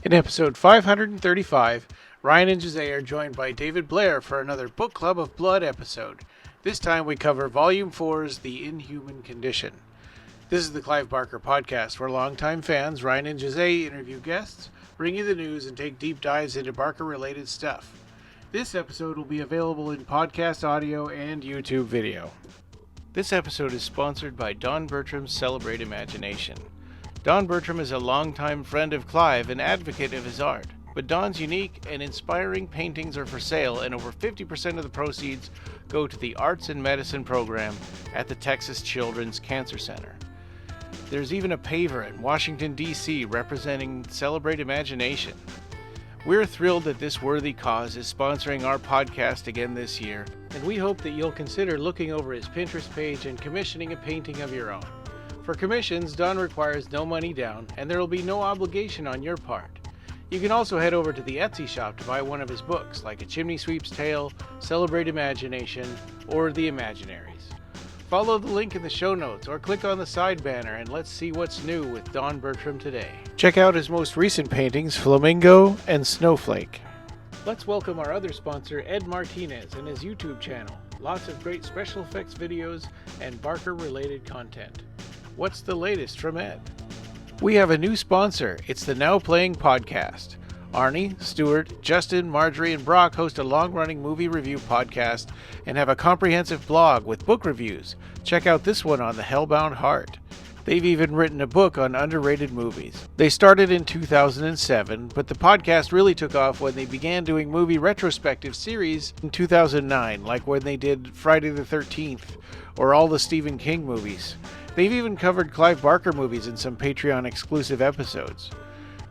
In episode 535, Ryan and Jose are joined by David Blair for another Book Club of Blood episode. This time we cover Volume 4's The Inhuman Condition. This is the Clive Barker Podcast, where longtime fans, Ryan and Jose, interview guests, bring you the news, and take deep dives into Barker-related stuff. This episode will be available in podcast audio and YouTube video. This episode is sponsored by Don Bertram's Celebrate Imagination. Don Bertram is a longtime friend of Clive and advocate of his art, but Don's unique and inspiring paintings are for sale, and over 50% of the proceeds go to the Arts and Medicine program at the Texas Children's Cancer Center. There's even a paver in Washington, D.C. representing Celebrate Imagination. We're thrilled that this worthy cause is sponsoring our podcast again this year, and we hope that you'll consider looking over his Pinterest page and commissioning a painting of your own. For commissions, Don requires no money down, and there will be no obligation on your part. You can also head over to the Etsy shop to buy one of his books, like A Chimney Sweep's Tale, Celebrate Imagination, or The Imaginaries. Follow the link in the show notes, or click on the side banner, and let's see what's new with Don Bertram today. Check out his most recent paintings, Flamingo and Snowflake. Let's welcome our other sponsor, Ed Martinez, and his YouTube channel. Lots of great special effects videos and Barker-related content. What's the latest from Ed? We have a new sponsor. It's the Now Playing Podcast. Arnie, Stewart, Justin, Marjorie, and Brock host a long-running movie review podcast and have a comprehensive blog with book reviews. Check out this one on The Hellbound Heart. They've even written a book on underrated movies. They started in 2007, but the podcast really took off when they began doing movie retrospective series in 2009, like when they did Friday the 13th or all the Stephen King movies. They've even covered Clive Barker movies in some Patreon exclusive episodes.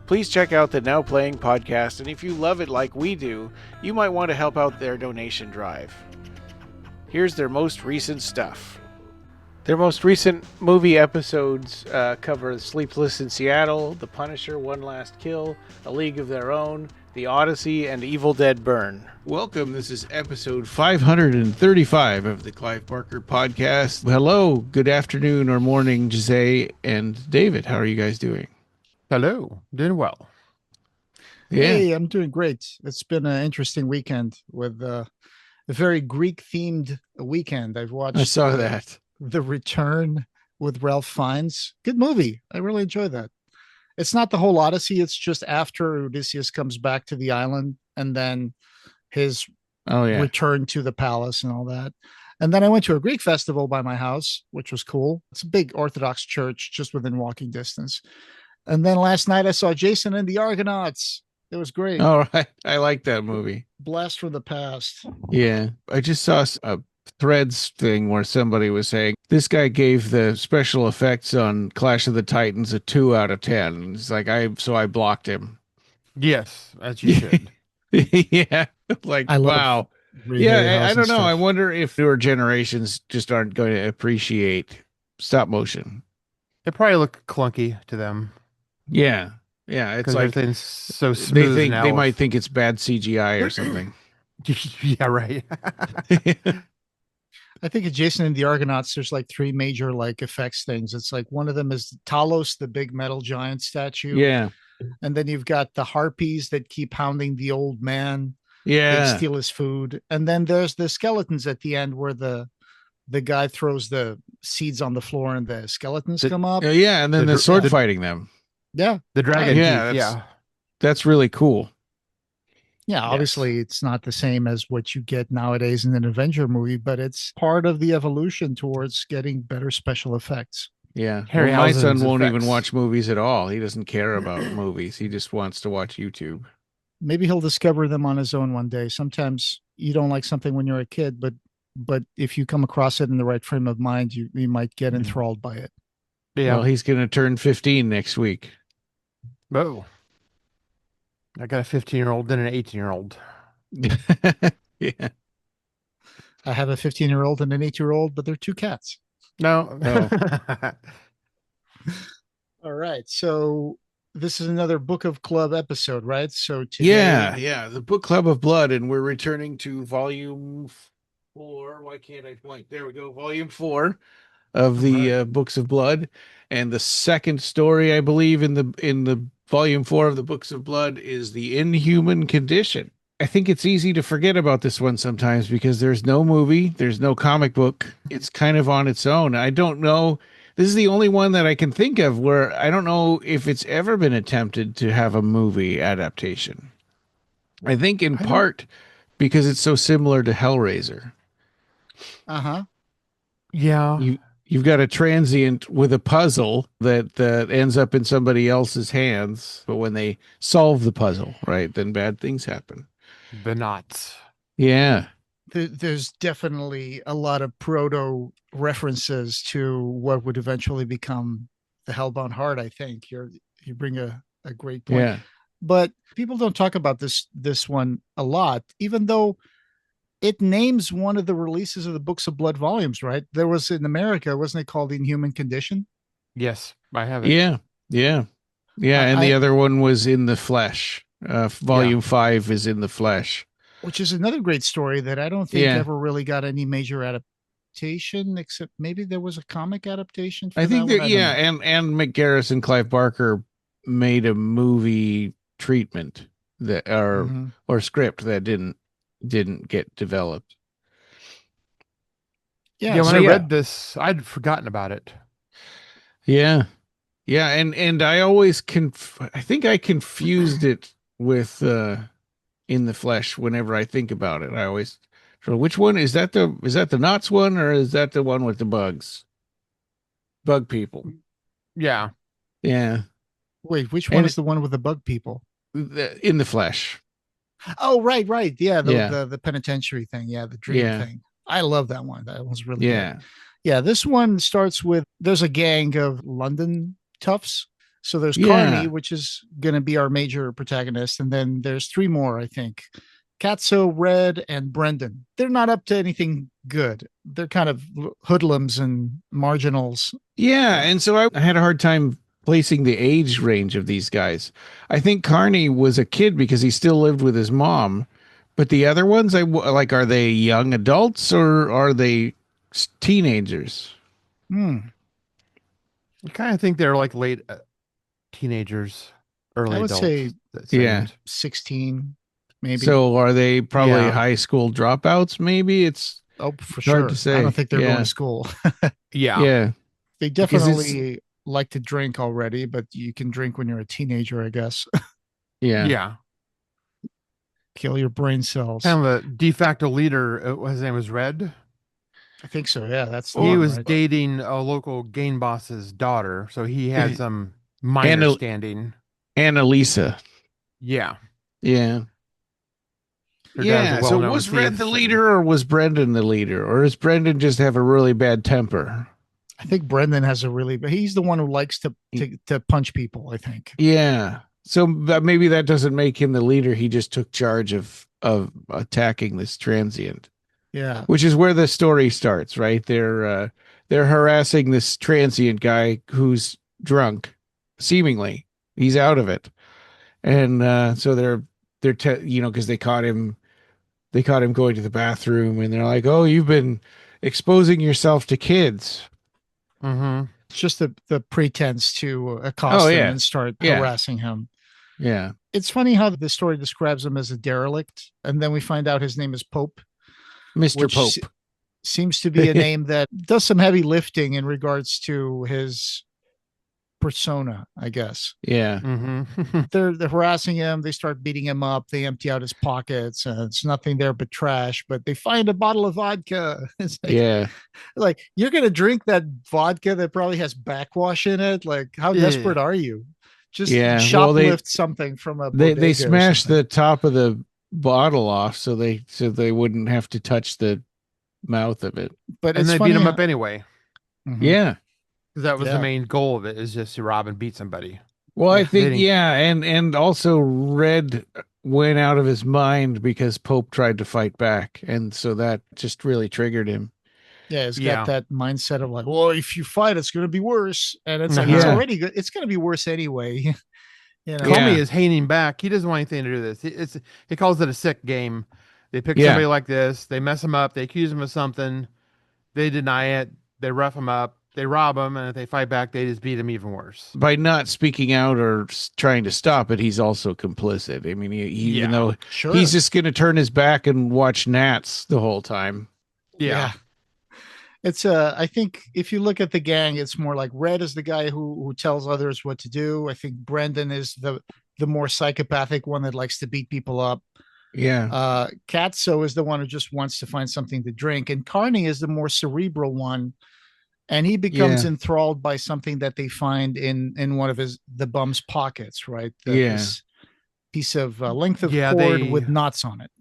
Please check out the Now Playing Podcast, and if you love it like we do, you might want to help out their donation drive. Here's their most recent stuff. Their most recent movie episodes cover Sleepless in Seattle, The Punisher, One Last Kill, A League of Their Own, The Odyssey, and Evil Dead Burn. Welcome, this is episode 535 of the Clive Barker Podcast. Hello, good afternoon or morning, Jose and David. How are you guys doing? Hello, doing well. Yeah. Hey, I'm doing great. It's been an interesting weekend with a very Greek-themed weekend. I saw that. The Return with Ralph Fiennes. Good movie. I really enjoyed that. It's not the whole Odyssey. It's just after Odysseus comes back to the island and then his return to the palace and all that. And then I went to a Greek festival by my house, which was cool. It's a big Orthodox church just within walking distance. And then last night I saw Jason and the Argonauts. It was great. All right. I like that movie. Blast from the past. Yeah. I just saw a Threads thing where somebody was saying this guy gave the special effects on Clash of the Titans a 2 out of 10. It's like I blocked him. Yes, as you should. Yeah. Like, wow. Yeah. I don't know. I wonder if newer generations just aren't going to appreciate stop motion. It probably look clunky to them. Yeah. Yeah. It's like everything's so smooth. They might think it's bad CGI or something. Yeah, right. I think at Jason and the Argonauts, there's like 3 major effects things. It's like one of them is Talos, the big metal giant statue. Yeah. And then you've got the harpies that keep hounding the old man. Yeah. They steal his food. And then there's the skeletons at the end where the guy throws the seeds on the floor and the skeletons come up. Yeah. And then the sword fighting them. Yeah. The dragon. That's really cool. Yeah, obviously it's not the same as what you get nowadays in an Avenger movie, but it's part of the evolution towards getting better special effects. Yeah. My son won't even watch movies at all. He doesn't care about movies. He just wants to watch YouTube. Maybe he'll discover them on his own one day. Sometimes you don't like something when you're a kid, but if you come across it in the right frame of mind, you might get enthralled by it. Yeah. Well, he's going to turn 15 next week. Oh. I got a 15-year-old and an 18-year-old. Yeah. I have a 15-year-old and an 8-year-old, but they're 2 cats. No. All right. So this is another Book of Club episode, right? So today... Yeah. The Book Club of Blood, and we're returning to volume 4. Why can't I point? There we go. Volume 4 of the Books of Blood, and the second story, I believe, in the Volume 4 of the Books of Blood is the Inhuman Condition. I think it's easy to forget about this one sometimes because there's no movie, there's no comic book. It's kind of on its own. I don't know. This is the only one that I can think of where I don't know if it's ever been attempted to have a movie adaptation. I think in part because it's so similar to Hellraiser. Uh-huh. Yeah. You've got a transient with a puzzle that ends up in somebody else's hands, but when they solve the puzzle, right, then bad things happen. The knots. Yeah. There's definitely a lot of proto references to what would eventually become the Hellbound Heart. I think you bring a great point. Yeah. But people don't talk about this one a lot, even though it names one of the releases of the Books of Blood volumes, right? There was in America, wasn't it called Inhuman Condition? Yes, I have it. Yeah. Yeah. Yeah. And the other one was In the Flesh. Volume 5 is In the Flesh. Which is another great story that I don't think ever really got any major adaptation, except maybe there was a comic adaptation. For I think that that, and McGarris and Clive Barker made a movie treatment that or script that didn't get developed. Yeah, when I read this, I'd forgotten about it. Yeah. Yeah, and I always I think I confused it with In the Flesh whenever I think about it. I always which one is that the Knots one or is that the one with the bugs? Bug people. Yeah. Yeah. Wait, which one is the one with the bug people? In the Flesh. Oh, right. Yeah, the penitentiary thing. Yeah, the dream thing. I love that one. That was really good. Yeah, this one starts with there's a gang of London toughs. So there's Carney, which is going to be our major protagonist. And then there's 3 more, I think. Katso, Red, and Brendan. They're not up to anything good. They're kind of hoodlums and marginals. Yeah, and so I had a hard time placing the age range of these guys. I think Carney was a kid because he still lived with his mom. But the other ones, are they young adults or are they teenagers? I kind of think they're like late teenagers, early adults. I would say 16, maybe. So are they probably high school dropouts? Maybe it's for sure. Hard to say. I don't think they're going to school. Yeah. They definitely like to drink already, but you can drink when you're a teenager, I guess. Yeah. Kill your brain cells. Kind of a de facto leader. His name was Red. I think so. Yeah, he was dating a local gang boss's daughter, so he had some minor standing. Annalisa. Yeah. So was Red the leader or was Brendan the leader? Or does Brendan just have a really bad temper? I think Brendan has he's the one who likes to punch people, I think. Yeah. So maybe that doesn't make him the leader. He just took charge of attacking this transient. Yeah. Which is where the story starts, right? They're harassing this transient guy who's drunk, seemingly. He's out of it. And so they're because they caught him going to the bathroom and they're like, "Oh, you've been exposing yourself to kids." Mm-hmm. It's just the pretense to accost him and start harassing him. Yeah. It's funny how the story describes him as a derelict, and then we find out his name is Pope. Mr. Pope. Seems to be a name that does some heavy lifting in regards to his persona, I guess. Yeah. Mm-hmm. They're harassing him. They start beating him up. They empty out his pockets. It's nothing there but trash, but they find a bottle of vodka. It's like, like, you're going to drink that vodka that probably has backwash in it? Like, how desperate are you? Just shoplift something from a bodega. They smashed the top of the bottle off so they wouldn't have to touch the mouth of it. But and they beat him up anyway. Mm-hmm. Yeah. Because that was the main goal of it, is just to rob and beat somebody. Well, I think, and also Red went out of his mind because Pope tried to fight back. And so that just really triggered him. Yeah, he's got that mindset of like, well, if you fight, it's going to be worse. And it's like, it's already good. It's going to be worse anyway. Comey is hating back. He doesn't want anything to do with this. He calls it a sick game. They pick somebody like this. They mess him up. They accuse him of something. They deny it. They rough him up. They rob him, and if they fight back, they just beat him even worse. By not speaking out or trying to stop it, he's also complicit. I mean, even though he's just going to turn his back and watch gnats the whole time. Yeah. It's I think if you look at the gang, it's more like Red is the guy who tells others what to do. I think Brendan is the more psychopathic one that likes to beat people up. Yeah. Katso is the one who just wants to find something to drink, and Carney is the more cerebral one, and he becomes enthralled by something that they find in one of the bum's pockets, right? This piece of length of cord with knots on it.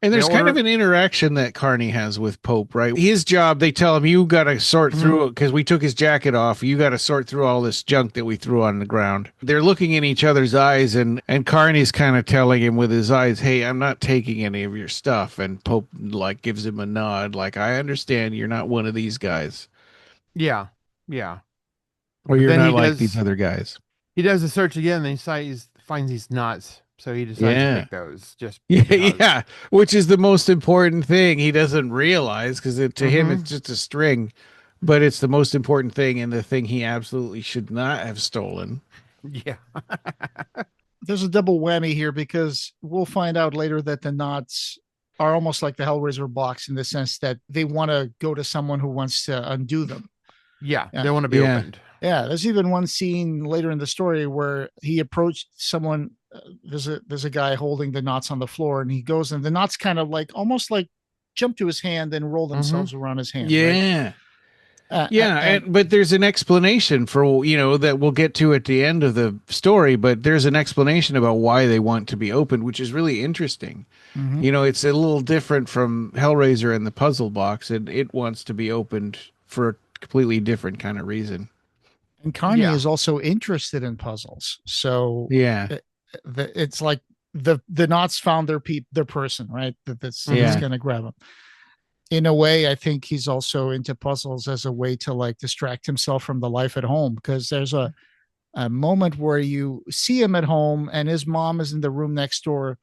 And there's kind of an interaction that Carney has with Pope, right? His job, they tell him, you got to sort through it because we took his jacket off. You got to sort through all this junk that we threw on the ground. They're looking in each other's eyes, and Carney's kind of telling him with his eyes, hey, I'm not taking any of your stuff. And Pope like gives him a nod, like, I understand you're not one of these guys. Yeah. Or you're not like these other guys. He does the search again, and he finds these knots. So he decides to take those. Which is the most important thing. He doesn't realize because to him it's just a string, but it's the most important thing and the thing he absolutely should not have stolen. Yeah. There's a double whammy here because we'll find out later that the knots are almost like the Hellraiser box in the sense that they want to go to someone who wants to undo them. Yeah, they want to be opened. Yeah, there's even one scene later in the story where he approached someone. There's a guy holding the knots on the floor, and he goes, and the knots kind of like almost like jump to his hand and roll themselves around his hand. Yeah. Right? But there's an explanation for, that we'll get to at the end of the story, but there's an explanation about why they want to be opened, which is really interesting. It's a little different from Hellraiser and the puzzle box, and it wants to be opened for a completely different kind of reason. And Carney is also interested in puzzles. So it's like the knots found their person, right? That's going to grab them. In a way, I think he's also into puzzles as a way to like distract himself from the life at home, because there's a moment where you see him at home and his mom is in the room next door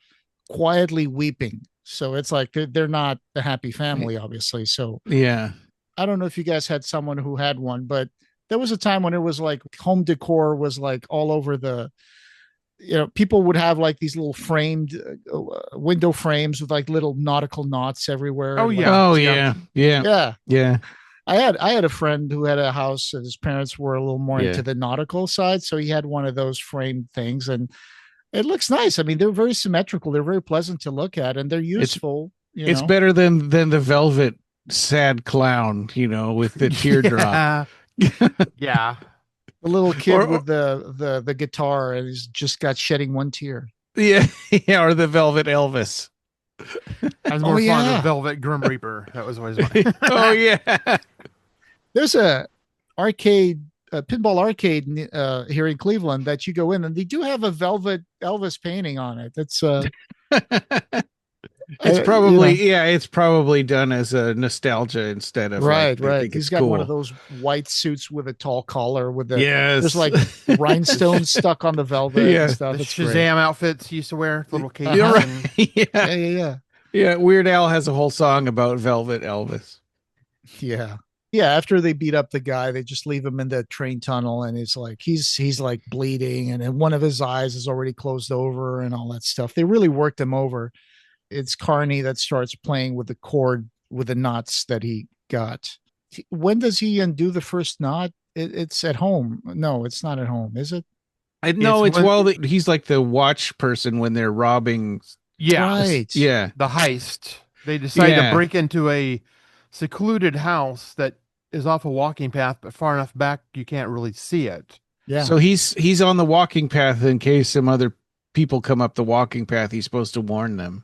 quietly weeping. So it's like they're not a happy family, obviously. So I don't know if you guys had someone who had one, but there was a time when it was like home decor was like all over people would have like these little framed window frames with like little nautical knots everywhere. Oh yeah. Yeah. I had a friend who had a house and his parents were a little more into the nautical side. So he had one of those framed things and it looks nice. I mean, they're very symmetrical. They're very pleasant to look at and they're useful. It's better than the velvet sad clown, with the teardrop. The little kid with the guitar and he's just got shedding one tear. Or the velvet Elvis. I was more fond of Velvet Grim Reaper. That was always mine. Oh yeah. There's a pinball arcade here in Cleveland that you go in and they do have a velvet Elvis painting on it. That's it's probably it's probably done as a nostalgia instead of right. He's got one of those white suits with a tall collar with there's like rhinestones stuck on the velvet and stuff. The Shazam outfits he used to wear, little cape. Yeah. Weird Al has a whole song about Velvet Elvis. Yeah. After they beat up the guy, they just leave him in the train tunnel, and it's like he's like bleeding, and then one of his eyes is already closed over, and all that stuff. They really worked him over. It's Carney that starts playing with the cord with the knots that he got. When does he undo the first knot? It's at home. No, it's not at home, is it? He's like the watch person when they're robbing. Yeah. Right. Yeah. The heist. They decide to break into a secluded house that is off a walking path, but far enough back you can't really see it. Yeah. So he's on the walking path in case some other people come up the walking path. He's supposed to warn them.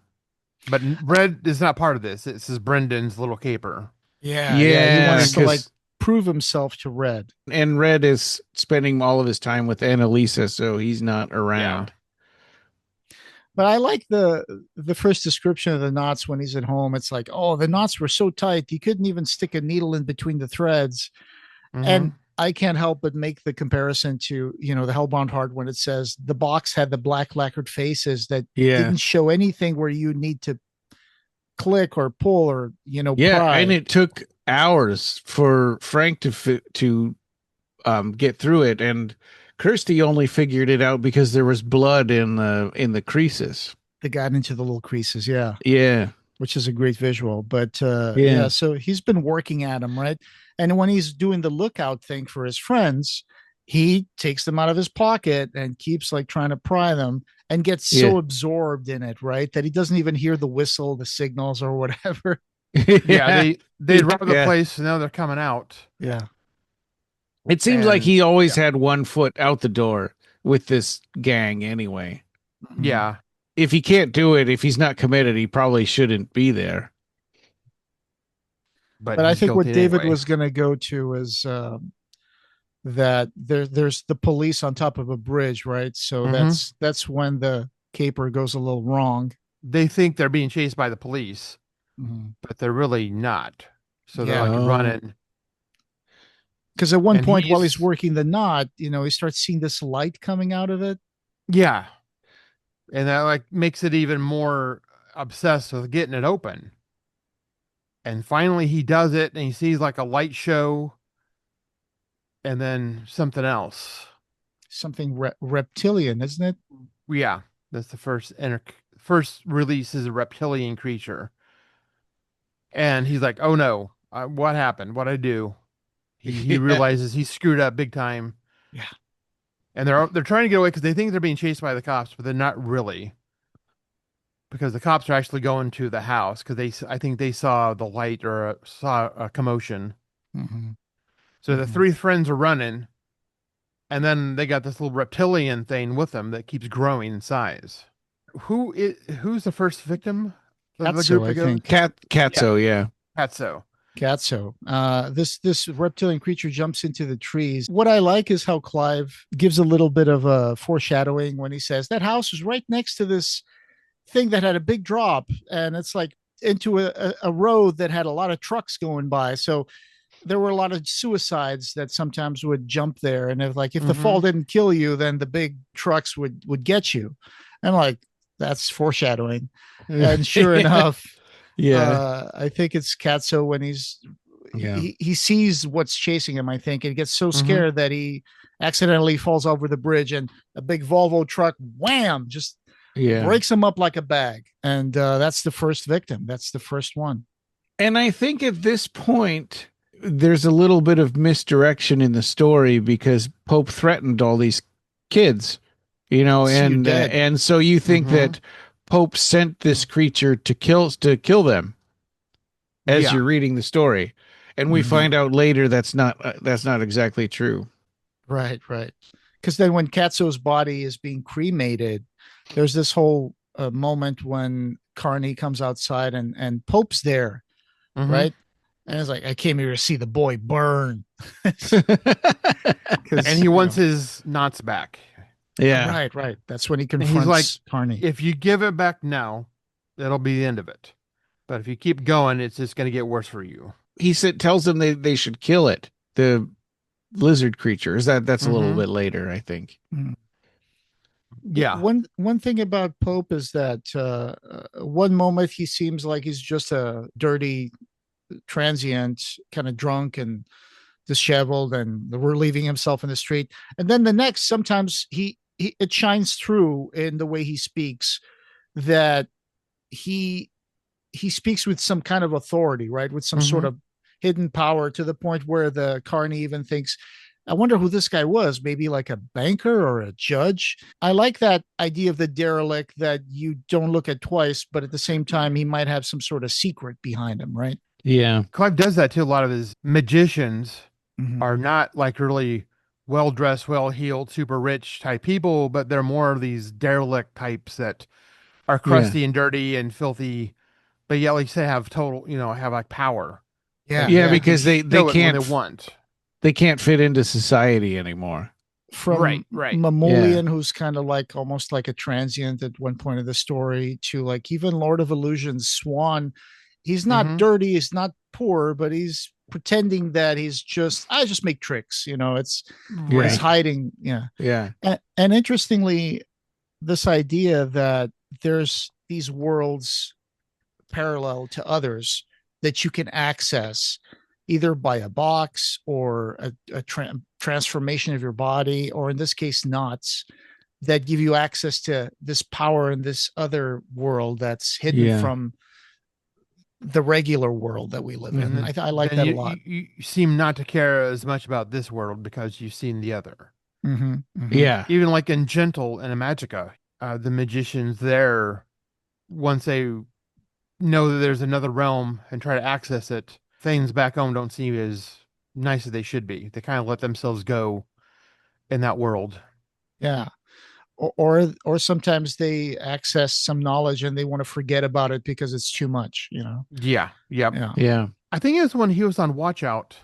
But Red is not part of this. This is Brendan's little caper. Yeah. He wants to like prove himself to Red. And Red is spending all of his time with Annalisa, so he's not around. Yeah. But I like the first description of the knots when he's at home. It's like, oh, the knots were so tight you couldn't even stick a needle in between the threads. And I can't help but make the comparison to, the Hellbound Heart when it says the box had the black lacquered faces that didn't show anything where you need to click or pull or, pry. And it took hours for Frank to get through it, and Kirsty only figured it out because there was blood in the creases. They got into the little creases, yeah. Yeah. Which is a great visual. But Yeah. so he's been working at him, right? And when he's doing the lookout thing for his friends, he takes them out of his pocket and keeps like trying to pry them and gets so absorbed in it, right? That he doesn't even hear the whistle, the signals, or whatever. Yeah, they rob the place, and now they're coming out. Yeah. It seems like he always had one foot out the door with this gang anyway. Yeah. If he can't do it, if he's not committed, he probably shouldn't be there. But I think what David was going to go to is that there's the police on top of a bridge, right? So that's when the caper goes a little wrong. They think they're being chased by the police, but they're really not. So they're like running. Because at one point while he's working the knot, you know, he starts seeing this light coming out of it. Yeah. And that like makes it even more obsessed with getting it open. And finally he does it, and he sees like a light show and then something else. Something reptilian, isn't it? Yeah. That's the first release is a reptilian creature. And he's like, oh no, what happened? What'd I do? He realizes he's screwed up big time. Yeah. And they're trying to get away because they think they're being chased by the cops, but they're not really. Because the cops are actually going to the house because I think they saw the light or saw a commotion. So the three friends are running, and then they got this little reptilian thing with them that keeps growing in size. Who's the first victim? Katso, I think. Katso, yeah. Katso. This reptilian creature jumps into the trees. What I like is how Clive gives a little bit of a foreshadowing when he says that house was right next to this thing that had a big drop, and it's like into a road that had a lot of trucks going by. So there were a lot of suicides that sometimes would jump there. And if the fall didn't kill you, then the big trucks would get you. And like, that's foreshadowing. And sure enough, I think it's Katso when he sees what's chasing him, I think, and gets so scared that he accidentally falls over the bridge, and a big Volvo truck, wham, just breaks him up like a bag. And that's the first victim. That's the first one. And I think at this point, there's a little bit of misdirection in the story because Pope threatened all these kids, you know, and so you think that Pope sent this creature to kill them as you're reading the story, and we find out later that's not exactly true. Right. Because then when Katso's body is being cremated, there's this whole moment when Carney comes outside and Pope's there, right? And it's like, I came here to see the boy burn. And he wants his knots back. Yeah. Right. That's when he confronts he's like, Carney. If you give it back now, that'll be the end of it. But if you keep going, it's just going to get worse for you. He tells them they should kill it. The lizard creatures. That's a little bit later, I think. Yeah. One thing about Pope is that one moment he seems like he's just a dirty transient, kind of drunk and disheveled and relieving himself in the street. And then the next, sometimes it shines through in the way he speaks that he speaks with some kind of authority, right? With some sort of hidden power, to the point where the Carney even thinks, I wonder who this guy was, maybe like a banker or a judge. I like that idea of the derelict that you don't look at twice, but at the same time, he might have some sort of secret behind him, right? Yeah. Clive does that too. A lot of his magicians are not like really well-dressed, well-heeled, super rich type people, but they're more of these derelict types that are crusty and dirty and filthy, but yet, like, they have total, have like power. Yeah, because they can't they want. They can't fit into society anymore. From right. Mammalian, who's kind of like almost like a transient at one point of the story, to like even Lord of Illusion's Swan. He's not dirty, he's not poor, but he's pretending that I just make tricks. It's he's hiding. Yeah. And interestingly, this idea that there's these worlds parallel to others that you can access either by a box or a transformation of your body, or in this case, knots that give you access to this power in this other world that's hidden from the regular world that we live in. I like that a lot. You seem not to care as much about this world because you've seen the other. Yeah. Even like in Gentle and Magica, the magicians there, once they know that there's another realm and try to access it, things back home don't seem as nice as they should be. They kind of let themselves go in that world. Yeah. Or sometimes they access some knowledge and they want to forget about it because it's too much, Yeah. Yep. Yeah. I think it was when he was on watch out.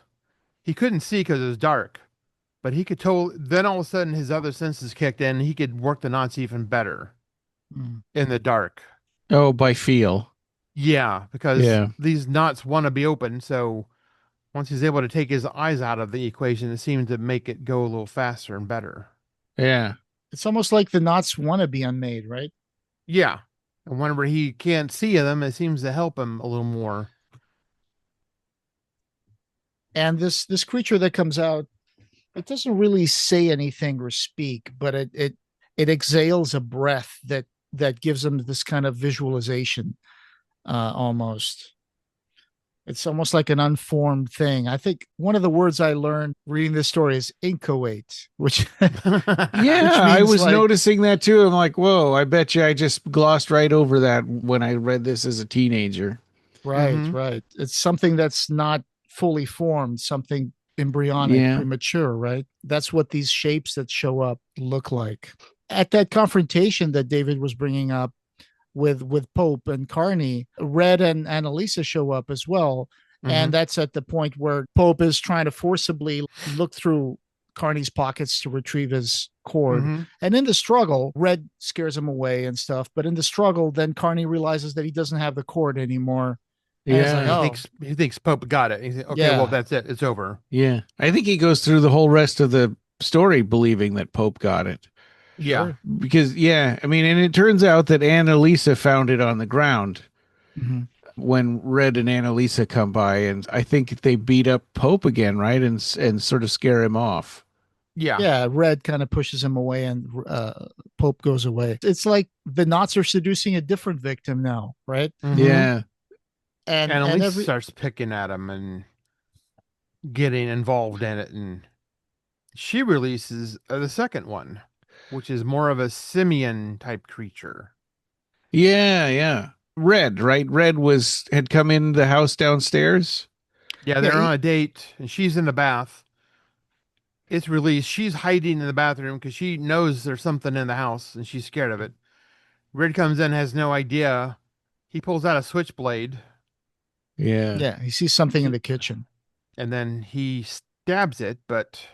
He couldn't see because it was dark, but he could then all of a sudden his other senses kicked in and he could work the knots even better in the dark. Oh, by feel. Yeah, because these knots want to be open. So once he's able to take his eyes out of the equation, it seemed to make it go a little faster and better. Yeah. It's almost like the knots want to be unmade, right? Yeah. And whenever he can't see them, it seems to help him a little more. And this creature that comes out, it doesn't really say anything or speak, but it exhales a breath that gives him this kind of visualization, almost. It's almost like an unformed thing. I think one of the words I learned reading this story is inchoate, which I was noticing that too. I'm like, whoa, I bet you I just glossed right over that when I read this as a teenager. Right. It's something that's not fully formed, something embryonic, premature, right? That's what these shapes that show up look like. At that confrontation that David was bringing up with Pope and Carney, Red and Annalisa show up as well. And that's at the point where Pope is trying to forcibly look through Carney's pockets to retrieve his cord. And in the struggle, Red scares him away and stuff. But in the struggle, then Carney realizes that he doesn't have the cord anymore. He thinks Pope got it. He's like, okay, well, that's it. It's over. Yeah. I think he goes through the whole rest of the story believing that Pope got it. Yeah. Because, I mean, and it turns out that Annalisa found it on the ground when Red and Annalisa come by, and I think they beat up Pope again, right? And sort of scare him off. Yeah. Red kind of pushes him away and Pope goes away. It's like the knots are seducing a different victim now, right? Yeah. And Annalisa starts picking at him and getting involved in it. And she releases the second one, which is more of a simian type creature. Yeah. Red, right? Red had come in the house downstairs. Yeah, they're on a date and she's in the bath. It's released. She's hiding in the bathroom because she knows there's something in the house and she's scared of it. Red comes in, has no idea. He pulls out a switchblade. Yeah, he sees something in the kitchen. And then he stabs it, but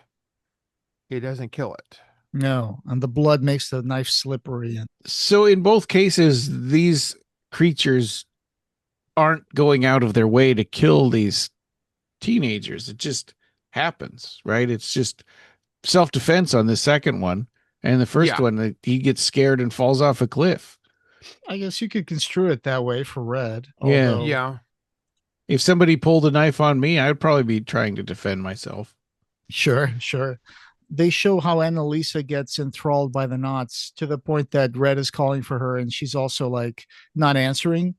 he doesn't kill it. No, and the blood makes the knife slippery. So in both cases, these creatures aren't going out of their way to kill these teenagers. It just happens, right? It's just self-defense on the second one. And the first one, he gets scared and falls off a cliff. I guess you could construe it that way for Red. Yeah. If somebody pulled a knife on me, I'd probably be trying to defend myself. Sure. They show how Annalisa gets enthralled by the knots to the point that Red is calling for her and she's also like not answering.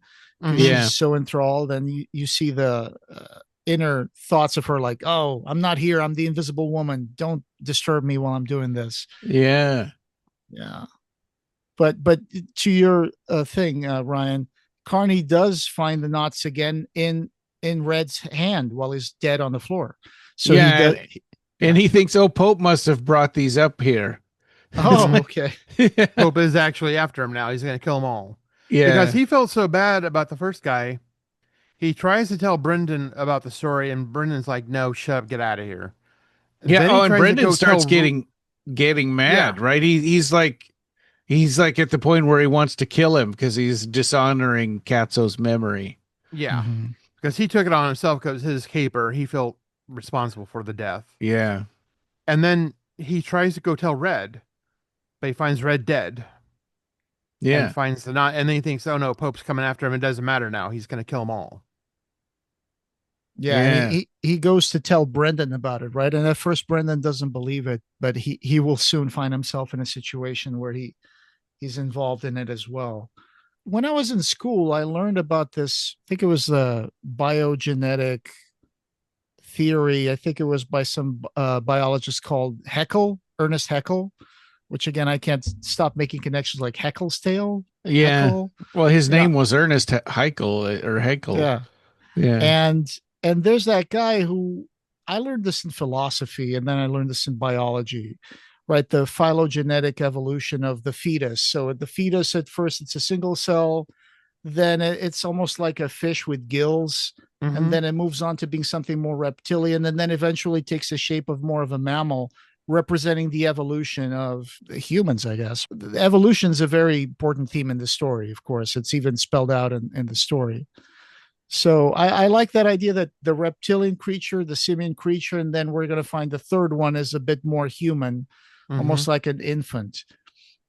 She's so enthralled, and you see the inner thoughts of her like, oh, I'm not here. I'm the invisible woman. Don't disturb me while I'm doing this. Yeah. But to your thing, Ryan, Carney does find the knots again in Red's hand while he's dead on the floor. So and he thinks, Pope must have brought these up here. Oh, okay. Pope is actually after him now. He's going to kill them all. Yeah. Because he felt so bad about the first guy. He tries to tell Brendan about the story, and Brendan's like, no, shut up, get out of here. And Brendan starts getting mad, right? He's like at the point where he wants to kill him because he's dishonoring Katzo's memory. Yeah. Because he took it on himself because his caper, he felt responsible for the death. Yeah. And then he tries to go tell Red, but he finds Red dead. Yeah. And finds the knot, and then he thinks, oh no, Pope's coming after him. It doesn't matter now. He's going to kill them all. Yeah, and he goes to tell Brendan about it, right? And at first Brendan doesn't believe it, but he will soon find himself in a situation where he's involved in it as well. When I was in school, I learned about this. I think it was the biogenetic theory. I think it was by some biologist called Ernest Haeckel, which again, I can't stop making connections like Haeckel's tail. Yeah. Haeckel. Well, his name was Ernest Haeckel or Haeckel. Yeah. Yeah. And there's that guy who I learned this in philosophy and then I learned this in biology, right? The phylogenetic evolution of the fetus. So the fetus at first, it's a single cell. Then it's almost like a fish with gills. Mhm. And then it moves on to being something more reptilian. And then eventually takes the shape of more of a mammal, representing the evolution of humans, I guess. Evolution is a very important theme in the story, of course. It's even spelled out in the story. So I like that idea that the reptilian creature, the simian creature, and then we're going to find the third one is a bit more human, almost like an infant.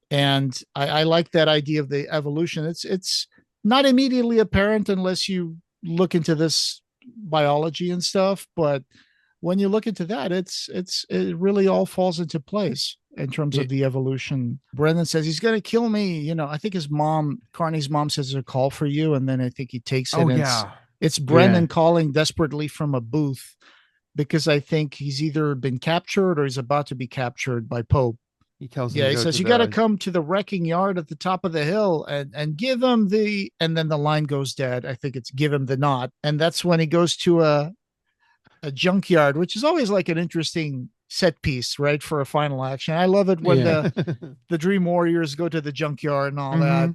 And I like that idea of the evolution. It's not immediately apparent unless you look into this biology and stuff, but when you look into that, it really all falls into place in terms of the evolution. Brendan says he's going to kill me. You know, I think his mom, Carney's mom, says a call for you, and then I think he takes it. Oh, and yeah. it's Brendan calling desperately from a booth because I think he's either been captured or he's about to be captured by Pope. He tells him Yeah, to he go says, to you got to the- come to the wrecking yard at the top of the hill and give him the, and then the line goes dead. I think it's give him the knot. And that's when he goes to a junkyard, which is always like an interesting set piece, right? For a final action. I love it when the Dream Warriors go to the junkyard and all that.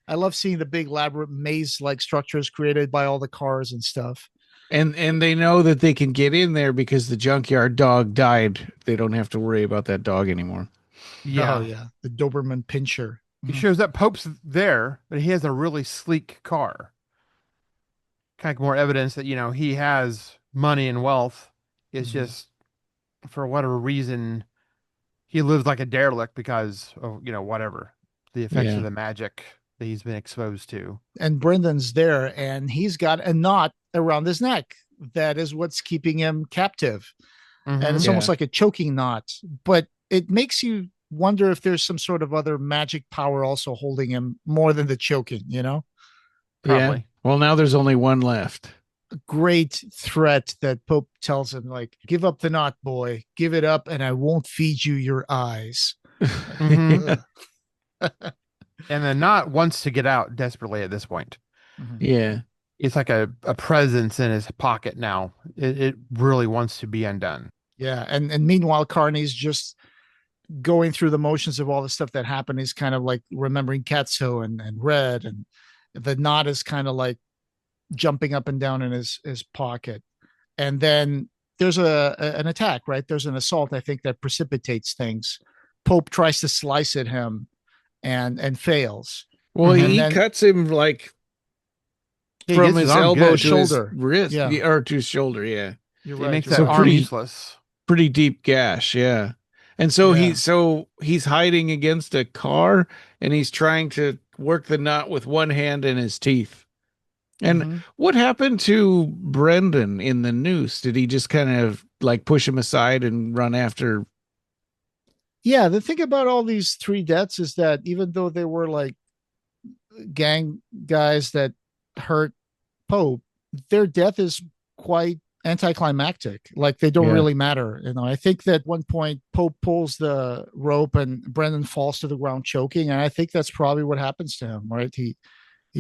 I love seeing the big elaborate maze-like structures created by all the cars and stuff. And they know that they can get in there because the junkyard dog died. They don't have to worry about that dog anymore. Yeah. Oh, yeah. The Doberman Pinscher. He shows that Pope's there, but he has a really sleek car. Kind of more evidence that, he has money and wealth. It's just, for whatever reason, he lives like a derelict because of, whatever, the effects of the magic that he's been exposed to. And Brendan's there, and he's got a knot around his neck. That is what's keeping him captive. And it's almost like a choking knot. But it makes you wonder if there's some sort of other magic power also holding him more than the choking, Probably. Yeah. Well, now there's only one left. A great threat that Pope tells him, like, give up the knot, boy. Give it up, and I won't feed you your eyes. And the knot wants to get out desperately at this point. Yeah. It's like a presence in his pocket now. It really wants to be undone. Yeah. And meanwhile, Carney's just going through the motions of all the stuff that happened. He's kind of like remembering Katso and Red, and the knot is kind of like jumping up and down in his pocket. And then there's an attack, right? There's an assault, I think, that precipitates things. Pope tries to slice at him and fails. Well, And he then- cuts him like He from gets his arm elbow good. to shoulder. his wrist, Yeah. or to his shoulder. Yeah. You're He right. makes you're that right. arm pretty- useless. Pretty deep gash. Yeah. And so Yeah. he's hiding against a car and he's trying to work the knot with one hand in his teeth. And what happened to Brendan in the noose? Did he just kind of like push him aside and run after? Yeah, the thing about all these three deaths is that even though they were like gang guys that hurt Pope, their death is quite anticlimactic. Like they don't really matter. I think that at one point Pope pulls the rope and Brendan falls to the ground choking, and I think that's probably what happens to him, right? He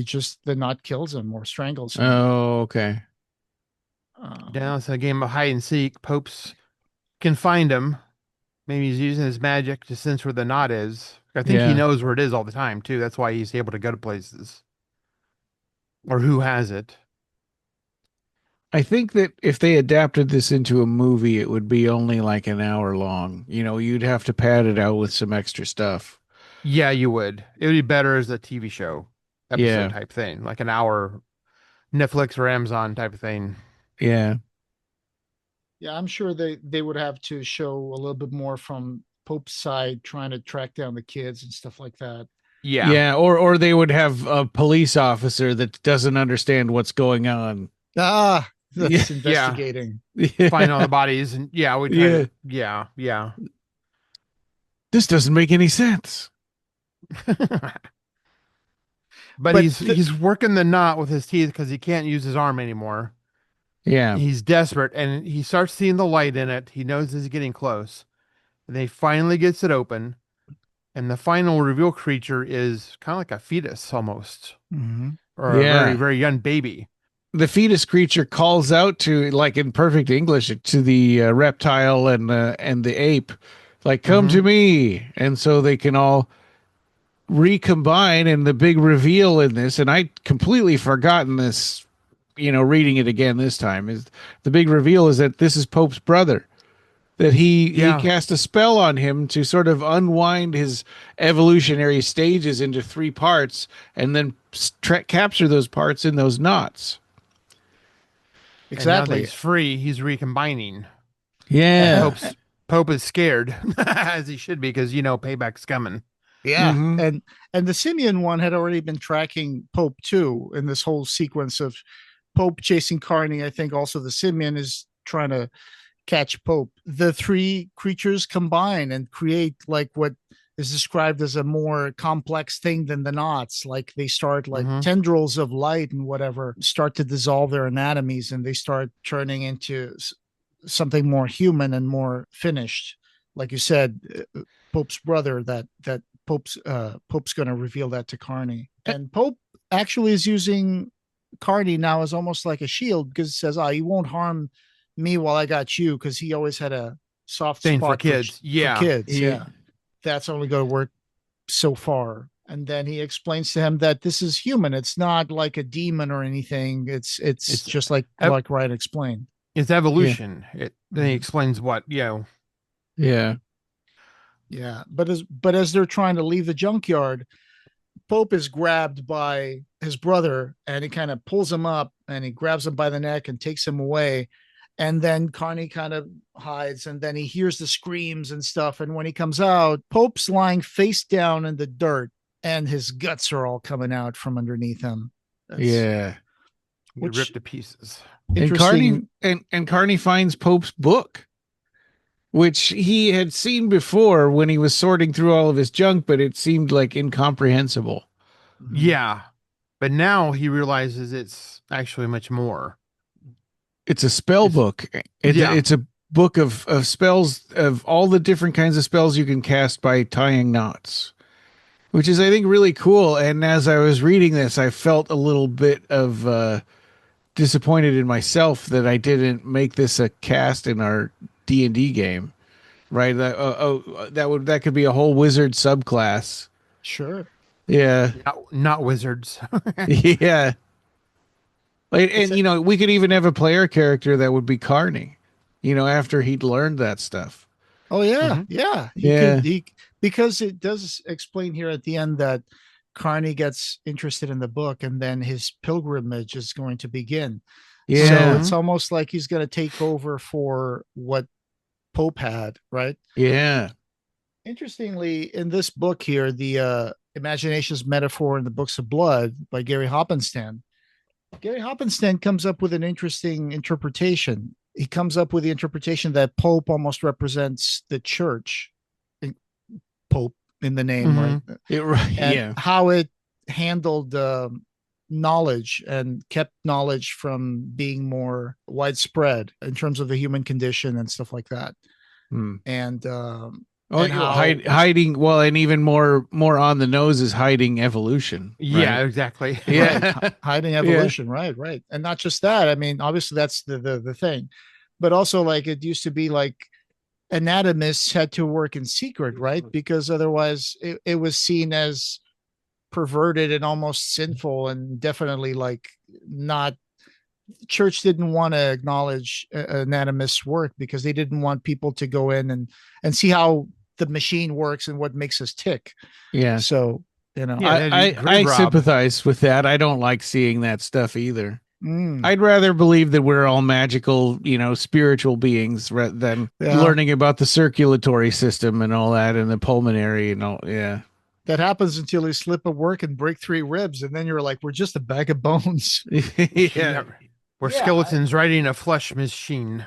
just, the knot kills him or strangles him. Oh, okay. Now it's a game of hide and seek. Pope's can find him. Maybe he's using his magic to sense where the knot is. I think he knows where it is all the time too. That's why he's able to go to places. Or who has it. I think that if they adapted this into a movie, it would be only like an hour long. You'd have to pad it out with some extra stuff. Yeah, you would. It would be better as a TV show episode type thing, like an hour Netflix or Amazon type of thing. Yeah. Yeah, I'm sure they would have to show a little bit more from Pope's side, trying to track down the kids and stuff like that. Yeah. Yeah. Or they would have a police officer that doesn't understand what's going on. that's Yeah. investigating. Find all the bodies, and we try yeah. This doesn't make any sense. But he's working the knot with his teeth because he can't use his arm anymore. Yeah. He's desperate, and he starts seeing the light in it. He knows he's getting close. And he finally gets it open, and the final reveal creature is kind of like a fetus almost, or a very, very young baby. The fetus creature calls out to, like in perfect English, to the reptile and the ape, like, come to me. And so they can all recombine, and the big reveal in this, and I completely forgotten this, reading it again this time, is the big reveal is that this is Pope's brother, that he cast a spell on him to sort of unwind his evolutionary stages into 3 parts and then capture those parts in those knots. Exactly. And now that he's free, he's recombining. Yeah. Pope is scared, as he should be, because payback's coming. Yeah. And the simian one had already been tracking Pope too, in this whole sequence of Pope chasing Carney. I think also the simian is trying to catch Pope. The 3 creatures combine and create like what is described as a more complex thing than the knots. Like they start like tendrils of light and whatever start to dissolve their anatomies, and they start turning into something more human and more finished. Like you said, Pope's brother, that Pope's going to reveal that to Carney. And Pope actually is using Carney now as almost like a shield, because it says, you won't harm me while I got you, because he always had a soft spot for kids. For kids. That's only going to work so far. And then he explains to him that this is human. It's not like a demon or anything. It's just like Ryan explained. It's evolution. Then he explains what, Yeah. But as they're trying to leave the junkyard, Pope is grabbed by his brother, and he kind of pulls him up, and he grabs him by the neck and takes him away. And then Carney kind of hides, and then he hears the screams and stuff. And when he comes out, Pope's lying face down in the dirt, and his guts are all coming out from underneath him. Ripped to pieces. And Carney finds Pope's book, which he had seen before when he was sorting through all of his junk, but it seemed like incomprehensible. Yeah. But now he realizes it's actually much more. It's a spell book. It's a book of spells, of all the different kinds of spells you can cast by tying knots, which is, I think, really cool. And as I was reading this, I felt a little bit of disappointed in myself that I didn't make this a cast in our D&D game, right? That could be a whole wizard subclass. Sure. Yeah. Not wizards. Yeah. And we could even have a player character that would be Carney, after he'd learned that stuff. Oh yeah. Yeah. Because it does explain here at the end that Carney gets interested in the book, and then his pilgrimage is going to begin. Yeah. So it's almost like he's going to take over for what Pope had, right? Yeah. Interestingly, in this book here, the Imagination's Metaphor in the Books of Blood by Gary Hoppenstein comes up with an interesting interpretation. He comes up with the interpretation that Pope almost represents the church, Pope in the name, right? And how it handled knowledge and kept knowledge from being more widespread in terms of the human condition and stuff like that. And hiding. Well, and even more on the nose is hiding evolution. Right? Yeah, exactly. Yeah, right. Hiding evolution. Yeah. Right. And not just that. I mean, obviously that's the thing, but also like it used to be like anatomists had to work in secret, right? Because otherwise it was seen as perverted and almost sinful, and definitely like not. Church didn't want to acknowledge anatomists' work because they didn't want people to go in and see how the machine works and what makes us tick. Yeah. So, I sympathize with that. I don't like seeing that stuff either. I'd rather believe that we're all magical, spiritual beings rather than learning about the circulatory system and all that, and the pulmonary and all. Yeah. That happens until you slip at work and break 3 ribs. And then you're like, we're just a bag of bones. Yeah. Where Yeah, skeletons riding a flesh machine.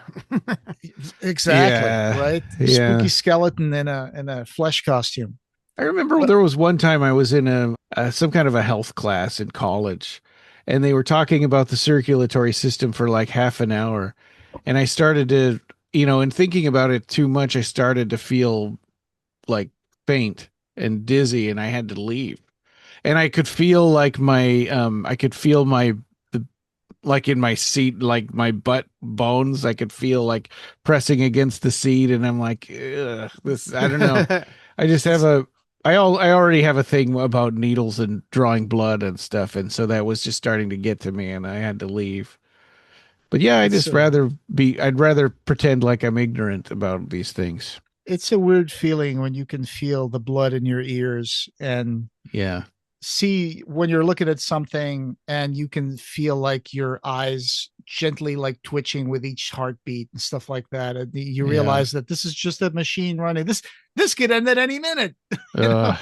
exactly. Yeah. Right. Yeah. Spooky skeleton in a flesh costume. I remember But there was one time I was in some kind of a health class in college, and they were talking about the circulatory system for like half an hour, and I started to, in thinking about it too much, I started to feel like faint and dizzy, and I had to leave. And I could feel like I could feel the, like in my seat, like my butt bones, I could feel like pressing against the seat, and I'm like, ugh, I don't know. I just have I already have a thing about needles and drawing blood and stuff, and so that was just starting to get to me, and I had to leave. But yeah, it's I'd rather pretend like I'm ignorant about these things. it's a weird feeling when you can feel the blood in your ears and Yeah. see when you're looking at something and you can feel like your eyes gently like twitching with each heartbeat and stuff like that. And you Yeah. realize that this is just a machine running. This could end at any minute. Uh,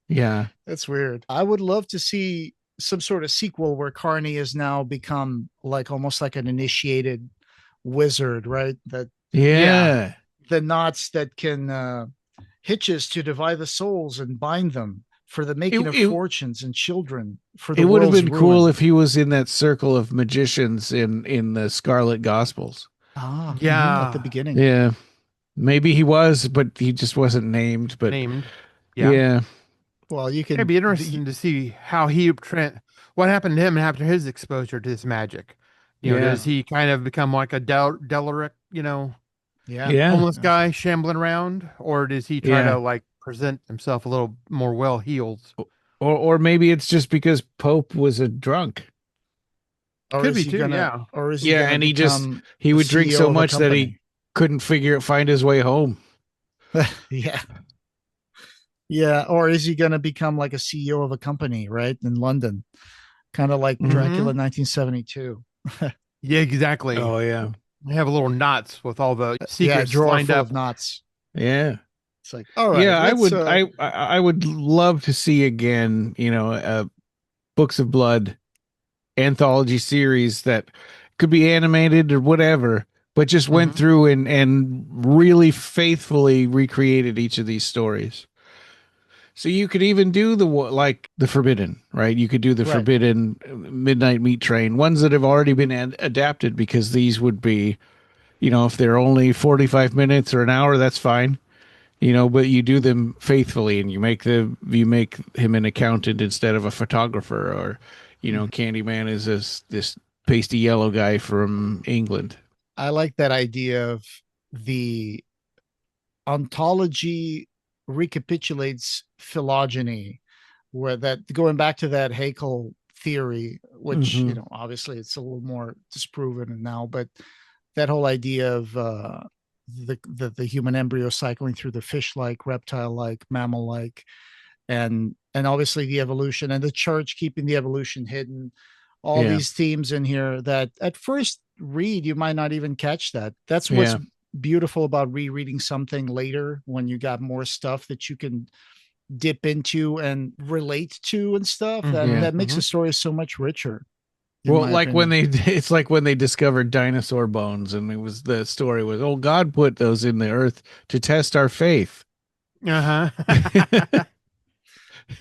yeah. That's weird. I would love to see some sort of sequel where Carney has now become like almost like an initiated wizard, right? That Yeah. the knots that can hitches to divide the souls and bind them for the making of It- fortunes and children for the It would have world's been cool ruin. if he was in that circle of magicians in the Scarlet Gospels. Yeah. At the beginning. Yeah. Maybe he was, but he just wasn't named. But Named. yeah. Well, you can It'd be interesting to see how what happened to him after his exposure to this magic. Yeah. Does he kind of become like a Delaric, yeah. homeless guy shambling around, or does he try Yeah. to like present himself a little more well healed? Or maybe it's just because Pope was a drunk. Or Could is be he too, gonna, yeah. Or is he Yeah, gonna and he become would the drink CEO so of a much that he company? couldn't find his way home. Yeah. Yeah. Or is he gonna become like a CEO of a company, right? In London. Kind of like Mhm. Dracula 1972. Yeah, exactly. Oh yeah. They have little knots with all the Yeah, secrets drawer lined full up. of knots. Yeah. It's like, all right. Yeah, I let's, would I would love to see again, Books of Blood anthology series that could be animated or whatever, but just went Mhm. through and really faithfully recreated each of these stories. So you could even do like the Forbidden, right? You could do the Right. Forbidden Midnight Meat Train, ones that have already been adapted, because these would be, if they're only 45 minutes or an hour, that's fine. But you do them faithfully, and you make him an accountant instead of a photographer, or Candyman is this pasty yellow guy from England. I like that idea of the ontology recapitulates phylogeny, where that going back to that Haeckel theory, which Mhm. Obviously it's a little more disproven now, but that whole idea of the human embryo cycling through the fish-like, reptile-like, mammal-like, and obviously the evolution, and the church keeping the evolution hidden. All Yeah. these themes in here that at first read you might not even catch that. That's what's Yeah. beautiful about rereading something later, when you got more stuff that you can dip into and relate to and stuff. That Mhm. that makes Mhm. the story so much richer. in Well, my like when opinion. it's like when they discovered dinosaur bones, and the story was, oh, God put those in the earth to test our faith. Uh-huh.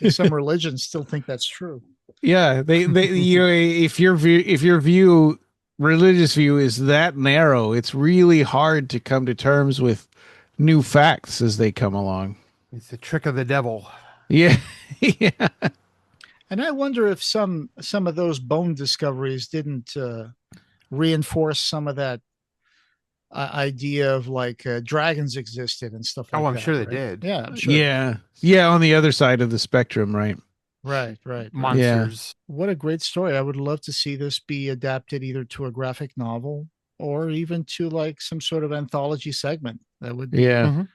Some religions still think that's true. Yeah, they if your view religious view is that narrow, it's really hard to come to terms with new facts as they come along. It's the trick of the devil. Yeah. Yeah. And I wonder if some of those bone discoveries didn't reinforce some of that idea of like dragons existed and stuff like that. I'm sure they right? did. Yeah, I'm sure. Yeah. Yeah, on the other side of the spectrum, right? Right. Monsters. What a great story. I would love to see this be adapted either to a graphic novel or even to like some sort of anthology segment. That would be Yeah. Mhm.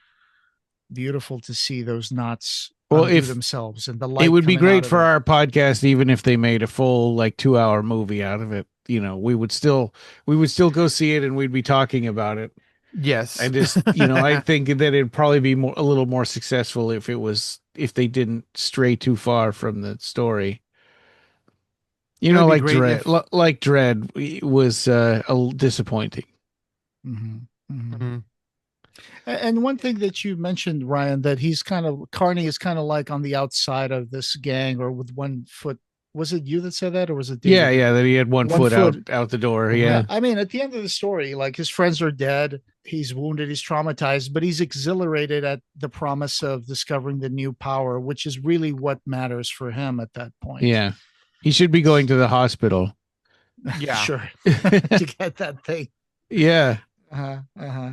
beautiful to see those knots Well, undo if themselves and the light. it would be coming out great of for it. our podcast, even if they made a full like 2-hour movie out of it. We would still go see it, and we'd be talking about it. Yes. I just, I think that it'd probably be a little more successful if they didn't stray too far from the story. You It know, would be like great Dread, if- like Dread was disappointing. Mhm, mhm. Mhm. And one thing that you mentioned, Ryan, that he's kind of Carney is kind of like on the outside of this gang, or with one foot. Was it you that said that, or was it Yeah, David? yeah, that he had one One foot foot. out the door. Yeah, Yeah, I mean, at the end of the story, like his friends are dead, he's wounded, he's traumatized, but he's exhilarated at the promise of discovering the new power, which is really what matters for him at that point. yeah. He should be going to the hospital. Yeah. Sure, to get that thing. Yeah, Uh-huh, uh-huh.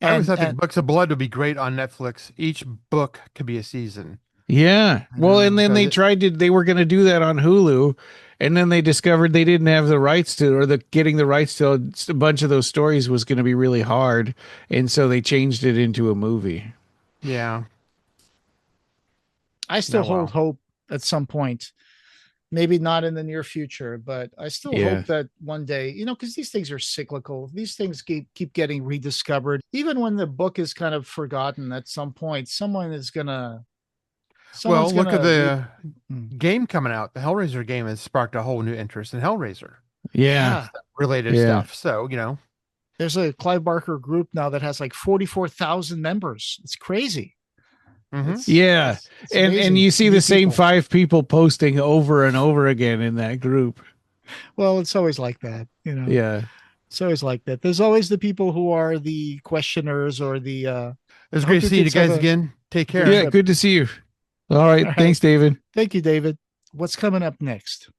I always thought the And Books of Blood would be great on Netflix. Each book could be a season. yeah. I Well, know, and then they tried to. They were going to do that on Hulu, and then they discovered they didn't have the rights to, or the getting the rights to a bunch of those stories was going to be really hard, and so they changed it into a movie. Yeah. I still Oh, hold well. hope at some point. Maybe not in the near future, but I still Yeah. hope that one day, because these things are cyclical. These things keep getting rediscovered. Even when the book is kind of forgotten, at some point, someone's Well, look at gonna the Hmm. game coming out. The Hellraiser game has sparked a whole new interest in Hellraiser Yeah, related Yeah. stuff. So, There's a Clive Barker group now that has like 44,000 members. It's crazy. mhm. yeah. It's And amazing. you see New the same people. 5 people posting over and over again in that group. Well, it's always like that, Yeah. It's always like that. There's always the people who are the questioners or the It was I great hope to your see you kids have guys a again. Take good care. Yeah, trip. good to see you. All right. All right. Thanks, David. Thank you, David. What's coming up next?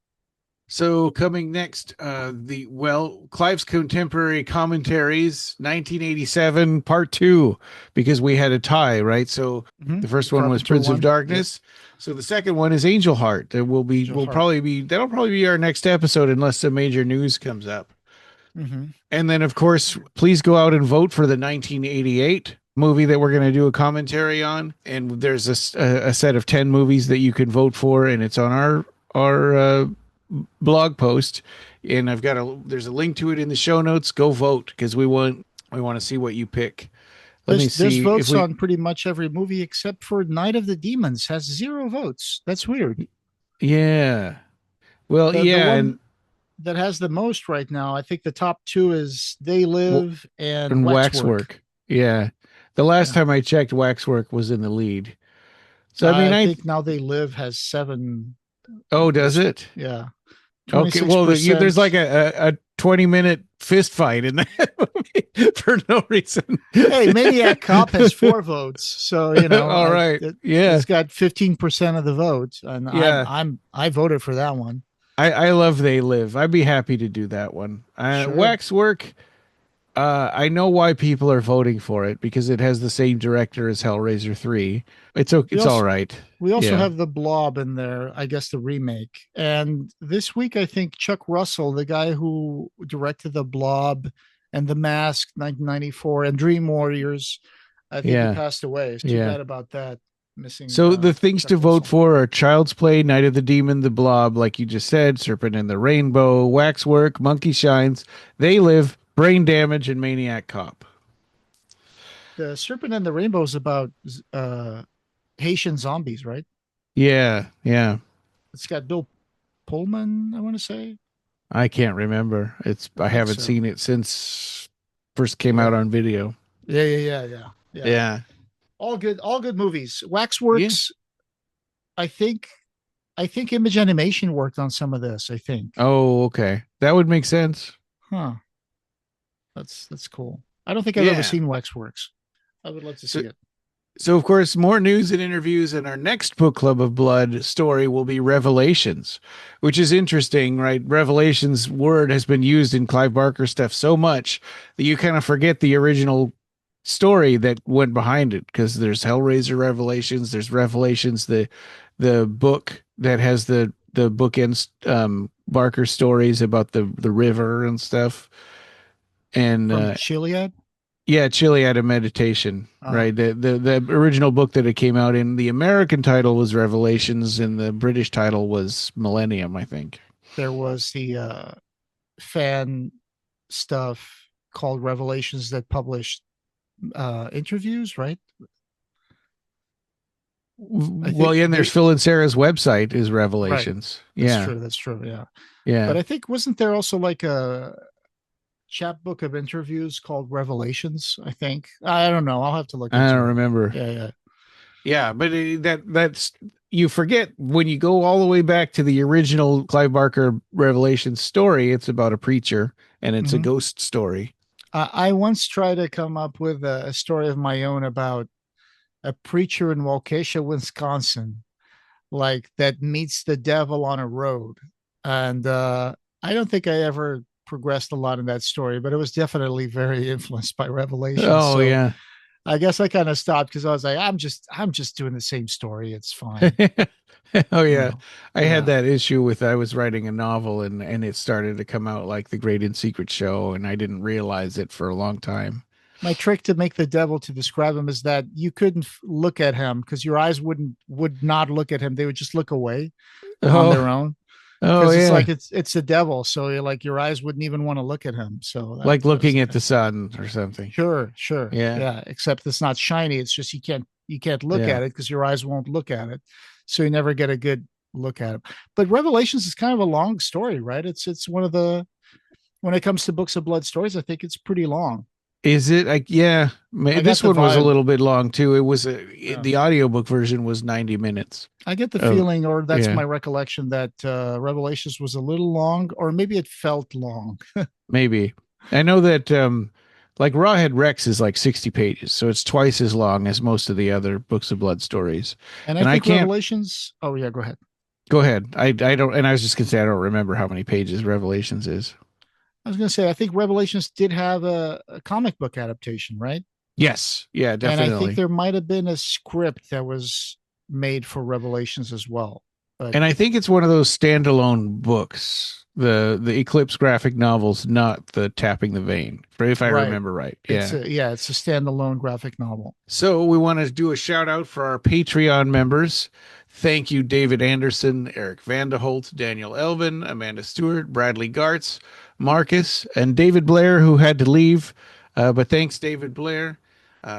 So coming next, Clive's contemporary commentaries, 1987 part 2, because we had a tie, right? So Mhm. the first one was Carpenter Prince of one. Darkness. So the second one is Angel Heart. That Angel Heart. that'll probably be our next episode unless some major news comes up. Mm-hmm. And then, of course, please go out and vote for the 1988 movie that we're going to do a commentary on. And there's a set of 10 movies that you can vote for, and it's on our blog post. And there's a link to it in the show notes. Go vote because we want to see what you pick. Let me There's see if votes we. on pretty much every movie except for Night of the Demons has 0 votes. That's weird. Yeah. Well, The yeah, one that has the most right now, I think the top 2 is They Live and and Waxwork. Waxwork. Yeah. The last Yeah. time I checked, Waxwork was in the lead. So I mean, I think Now They Live has 7. oh, does it? Yeah. Okay, well, 26%. there's like a 20-minute fist fight in that movie for no reason. Hey, Maniac Cop has 4 votes, so All right, yeah, it's got 15% of the vote, and yeah. I voted for that one. I love They Live. I'd be happy to do that one. Sure. Waxwork. I know why people are voting for it because it has the same director as Hellraiser 3. It's also- all right. We also Yeah. have The Blob in there, I guess the remake. And this week, I think Chuck Russell, the guy who directed The Blob and The Mask, 1994, and Dream Warriors, I think Yeah. he passed away. It's too Yeah. bad about that. Missing. So the things Chuck to vote Russell. for are Child's Play, Night of the Demon, The Blob, like you just said, Serpent and the Rainbow, Waxwork, Monkey Shines, They Live, Brain Damage, and Maniac Cop. The Serpent and the Rainbow is about Haitian zombies, right? Yeah, yeah. It's got Bill Pullman, I want to say. I can't remember. I haven't so. seen it since first came Yeah. out on video. Yeah. Yeah. All good movies. Waxworks. I think Image Animation worked on some of this, I think. Oh, okay. That would make sense. Huh. That's cool. I don't think I've Yeah. ever seen Waxworks. I would love to see it. So, of course, more news and interviews, and our next Book Club of Blood story will be Revelations, which is interesting, right? Revelations word has been used in Clive Barker stuff so much that you kind of forget the original story that went behind it, because there's Hellraiser Revelations, there's Revelations, the book that has the bookends Barker stories about the river and stuff, and From Chiliad? yeah, Chiliad of Meditation, Uh-huh. right? The original book that it came out in, the American title was Revelations, and the British title was Millennium, I think. There was the fan stuff called Revelations that published interviews, right? Well, yeah, and there's Phil and Sarah's website is Revelations. Right. Yeah, That's true. Yeah. yeah. But I think, wasn't there also like a chapbook of interviews called Revelations? I think. I don't know. I'll have to look into I don't it. remember. Yeah. Yeah, but that's you forget when you go all the way back to the original Clive Barker Revelations story. It's about a preacher and it's a ghost story. I once tried to come up with a story of my own about a preacher in Waukesha, Wisconsin, like that meets the devil on a road. And I don't think I ever progressed a lot in that story, but it was definitely very influenced by Revelation. Oh, yeah. I guess I kind of stopped because I was like, I'm just doing the same story. It's fine. Oh, yeah. You know? I had that issue with I was writing a novel and it started to come out like the Great and Secret Show, and I didn't realize it for a long time. My trick to make the devil, to describe him, is that you couldn't look at him because your eyes would not look at him. They would just look away on their own. Oh, Because yeah. it's like it's the devil, so you're like your eyes wouldn't even want to look at him. So like looking at the sun or something. Sure. Yeah. Except it's not shiny. It's just you can't look at it because your eyes won't look at it. So you never get a good look at it. But Revelations is kind of a long story, right? It's one of the, when it comes to books of blood stories, I think it's pretty long. Is it? Yeah. This one was a little bit long too. It was the audiobook version was 90 minutes. I get the feeling, or that's my recollection, that Revelations was a little long, or maybe it felt long. Maybe. I know that like Rawhead Rex is like 60 pages, so it's twice as long as most of the other books of blood stories. And I think Revelations. Oh yeah, go ahead. Go ahead. I don't, and I was just gonna say I don't remember how many pages Revelations is. I was going to say, I think Revelations did have a comic book adaptation, right? Yes. Yeah, definitely. And I think there might have been a script that was made for Revelations as well. But, and I think it's one of those standalone books, the Eclipse graphic novels, not the Tapping the Vein, if I remember right. Yeah. It's a standalone graphic novel. So we want to do a shout out for our Patreon members. Thank you, David Anderson, Erik Van T Holt, Daniel Elven, Amanda Stewart, Bradley Gartz, Marcus, and David Blair, who had to leave. But thanks, David Blair,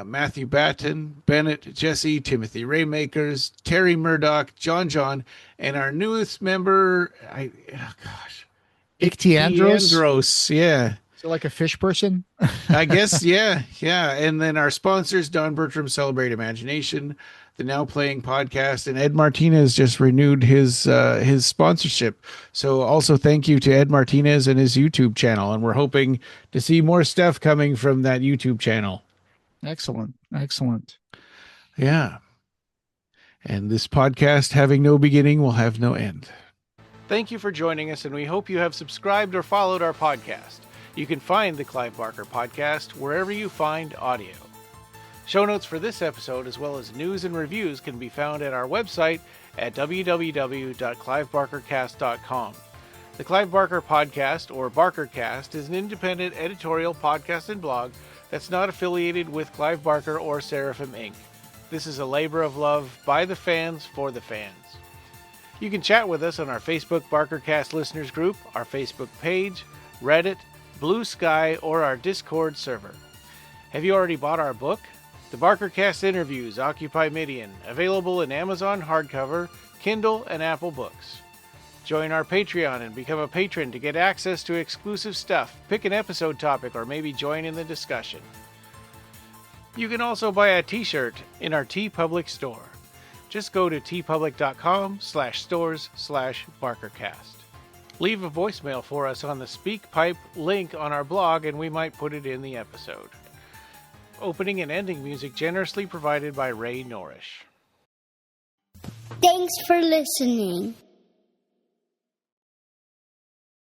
Matthew Batten, Bennett, Jesse, Timothy Raymakers, Terry Murdoch, John, and our newest member, Ichthyandros. Yeah. So like a fish person? I guess, yeah. And then our sponsors, Don Bertram, Celebrate Imagination, the Now Playing Podcast, and Ed Martinez just renewed his sponsorship. So also thank you to Ed Martinez and his YouTube channel, and we're hoping to see more stuff coming from that YouTube channel. Excellent. Yeah. And this podcast, having no beginning, will have no end. Thank you for joining us, and we hope you have subscribed or followed our podcast. You can find the Clive Barker Podcast wherever you find audio. Show notes for this episode, as well as news and reviews, can be found at our website at www.clivebarkercast.com. The Clive Barker Podcast, or BarkerCast, is an independent editorial podcast and blog that's not affiliated with Clive Barker or Seraphim Inc. This is a labor of love by the fans for the fans. You can chat with us on our Facebook BarkerCast listeners group, our Facebook page, Reddit, Blue Sky, or our Discord server. Have you already bought our book? The BarkerCast Interviews Occupy Midian, available in Amazon hardcover, Kindle, and Apple Books. Join our Patreon and become a patron to get access to exclusive stuff, pick an episode topic, or maybe join in the discussion. You can also buy a t-shirt in our TeePublic store. Just go to teepublic.com/stores/BarkerCast. Leave a voicemail for us on the SpeakPipe link on our blog, and we might put it in the episode. Opening and ending music generously provided by Ray Norrish. Thanks for listening.